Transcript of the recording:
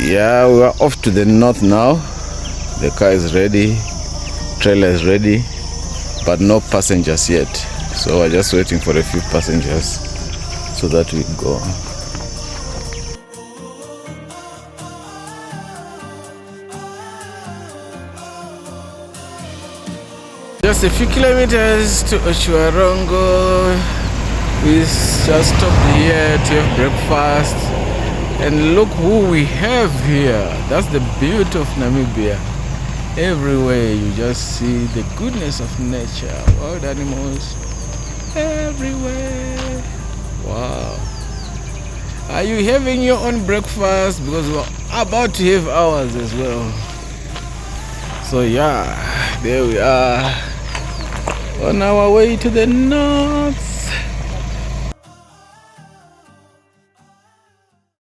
Yeah, we are off to the north now. The car is ready, trailer is ready, but no passengers yet. So we're just waiting for a few passengers so that we go. Just a few kilometers to Otjiwarongo. We just stopped here to have breakfast. And look who we have here. That's the beauty of Namibia. Everywhere you just see the goodness of nature. Wild animals everywhere. Wow. Are you having your own breakfast? Because we're about to have ours as well. So yeah, there we are on our way to the north.